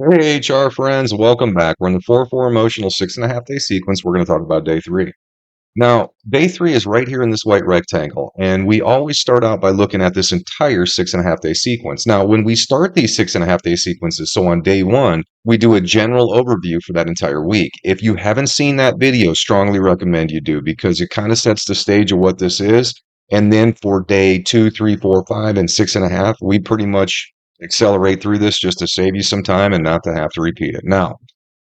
Hey, HR friends, welcome back. We're in the 4-4 emotional 6.5 day sequence. We're going to talk about day three. Now, day three is right here in this white rectangle, and we always start out by looking at this entire 6.5 day sequence. Now, when we start these 6.5 day sequences, so on day one, we do a general overview for that entire week. If you haven't seen that video, strongly recommend you do because it kind of sets the stage of what this is. And then for day two, three, four, five, and 6.5, we pretty much accelerate through this just to save you some time and not to have to repeat it. Now,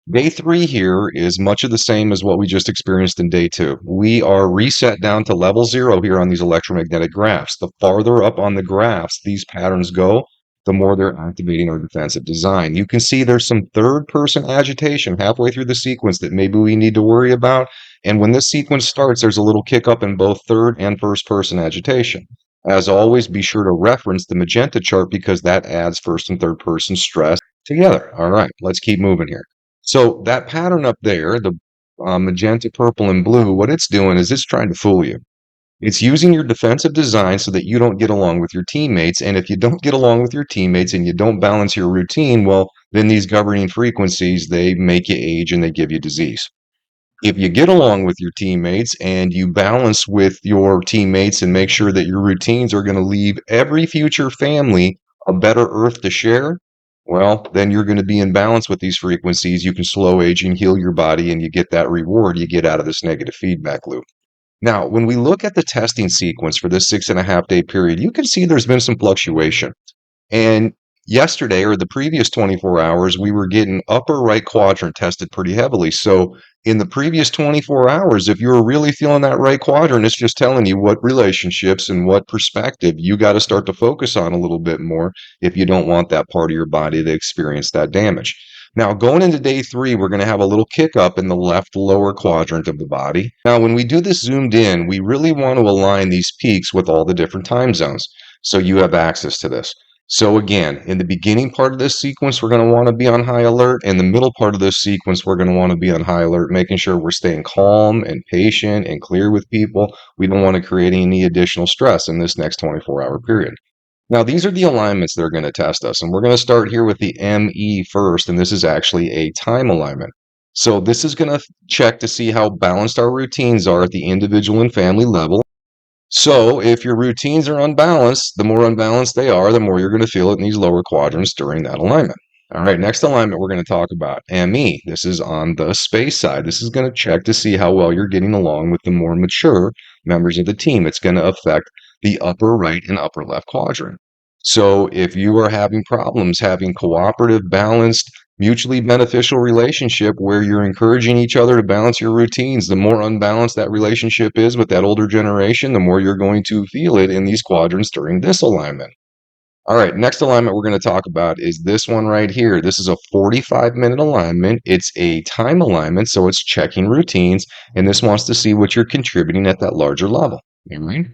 day three here is much of the same as what we just experienced in day two. We are reset down to level zero here on these electromagnetic graphs. The farther up on the graphs these patterns go, the more they're activating our defensive design. You can see there's some third person agitation halfway through the sequence that maybe we need to worry about. And when this sequence starts, there's a little kick up in both third and first person agitation. As always, be sure to reference the magenta chart because that adds first and third person stress together. All right, let's keep moving here. So that pattern up there, the magenta, purple, and blue, what it's doing is it's trying to fool you. It's using your defensive design so that you don't get along with your teammates. And if you don't get along with your teammates and you don't balance your routine, well, then these governing frequencies, they make you age and they give you disease. If you get along with your teammates and you balance with your teammates and make sure that your routines are going to leave every future family a better earth to share, well, then you're going to be in balance with these frequencies. You can slow aging, heal your body, and you get that reward you get out of this negative feedback loop. Now, when we look at the testing sequence for this 6.5 day period, you can see there's been some fluctuation. And yesterday or the previous 24 hours, we were getting upper right quadrant tested pretty heavily. So in the previous 24 hours, if you were really feeling that right quadrant, it's just telling you what relationships and what perspective you got to start to focus on a little bit more if you don't want that part of your body to experience that damage. Now, going into day three, we're going to have a little kick up in the left lower quadrant of the body. Now, when we do this zoomed in, we really want to align these peaks with all the different time zones so you have access to this. So again, in the beginning part of this sequence, we're going to want to be on high alert. In the middle part of this sequence, we're going to want to be on high alert, making sure we're staying calm and patient and clear with people. We don't want to create any additional stress in this next 24-hour period. Now, these are the alignments that are going to test us, and we're going to start here with the ME first, and this is actually a time alignment. So this is going to check to see how balanced our routines are at the individual and family level. So if your routines are unbalanced, the more unbalanced they are, the more you're going to feel it in these lower quadrants during that alignment. All right, next alignment we're going to talk about ME. This is on the space side. This is going to check to see how well you're getting along with the more mature members of the team. It's going to affect the upper right and upper left quadrant. So if you are having problems having cooperative, balanced, mutually beneficial relationship where you're encouraging each other to balance your routines, the more unbalanced that relationship is with that older generation, the more you're going to feel it in these quadrants during this alignment. All right, next alignment we're going to talk about is this one right here. This is a 45-minute alignment. It's a time alignment, so it's checking routines, and this wants to see what you're contributing at that larger level. All right.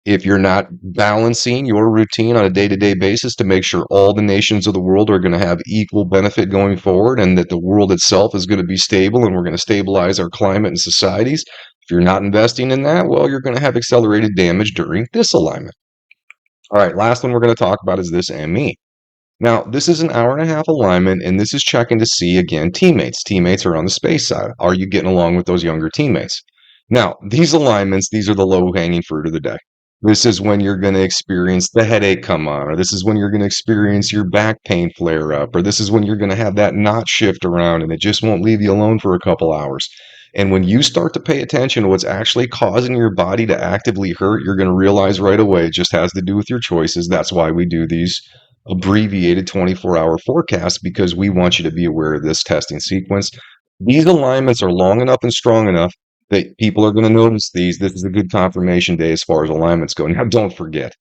If you're not balancing your routine on a day-to-day basis to make sure all the nations of the world are going to have equal benefit going forward and that the world itself is going to be stable and we're going to stabilize our climate and societies, if you're not investing in that, well, you're going to have accelerated damage during this alignment. All right, last one we're going to talk about is this ME. Now, this is an hour and a half alignment, and this is checking to see, again, teammates. Teammates are on the space side. Are you getting along with those younger teammates? Now, these alignments, these are the low-hanging fruit of the day. This is when you're going to experience the headache come on, or this is when you're going to experience your back pain flare up, or this is when you're going to have that knot shift around and it just won't leave you alone for a couple hours. And when you start to pay attention to what's actually causing your body to actively hurt, you're going to realize right away it just has to do with your choices. That's why we do these abbreviated 24-hour forecasts because we want you to be aware of this testing sequence. These alignments are long enough and strong enough that people are going to notice these. This is a good confirmation day as far as alignments go. Now, don't forget,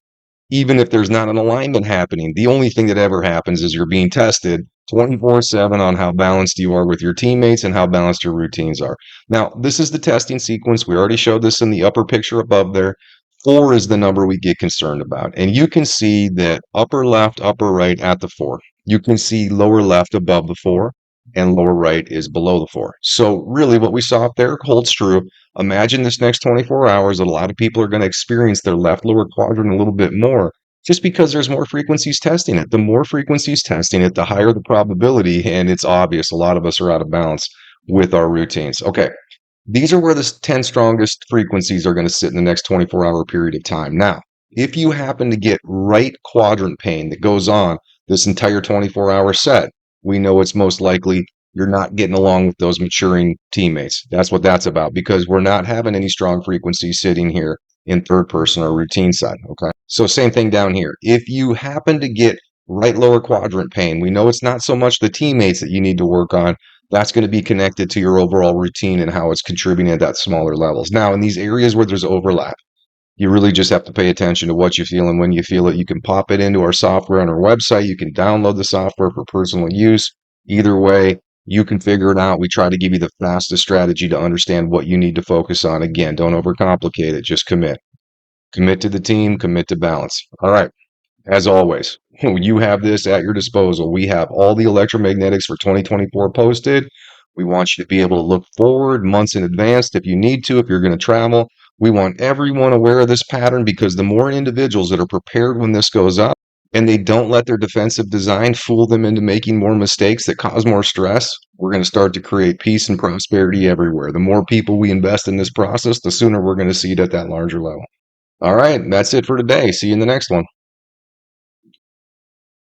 even if there's not an alignment happening, the only thing that ever happens is you're being tested 24/7 on how balanced you are with your teammates and how balanced your routines are. Now, this is the testing sequence. We already showed this in the upper picture above there. 4 is the number we get concerned about. And you can see that upper left, upper right at the 4. You can see lower left above the 4 and lower right is below the 4. So really what we saw up there holds true. Imagine this next 24 hours that a lot of people are going to experience their left lower quadrant a little bit more. Just because there's more frequencies testing it. The more frequencies testing it, the higher the probability, and it's obvious a lot of us are out of balance with our routines. Okay, these are where the 10 strongest frequencies are going to sit in the next 24-hour period of time. Now, if you happen to get right quadrant pain that goes on this entire 24-hour set, we know it's most likely you're not getting along with those maturing teammates. That's what that's about, because we're not having any strong frequencies sitting here in third person or routine side. Okay. So same thing down here. If you happen to get right lower quadrant pain, we know it's not so much the teammates that you need to work on. That's going to be connected to your overall routine and how it's contributing at that smaller levels. Now, in these areas where there's overlap, you really just have to pay attention to what you feel and when you feel it. You can pop it into our software on our website. You can download the software for personal use. Either way, you can figure it out. We try to give you the fastest strategy to understand what you need to focus on. Again, don't overcomplicate it. Just commit. Commit to the team, commit to balance. All right. As always, you have this at your disposal. We have all the electromagnetics for 2024 posted. We want you to be able to look forward months in advance if you need to, if you're going to travel. We want everyone aware of this pattern, because the more individuals that are prepared when this goes up and they don't let their defensive design fool them into making more mistakes that cause more stress, we're going to start to create peace and prosperity everywhere. The more people we invest in this process, the sooner we're going to see it at that larger level. All right, that's it for today. See you in the next one.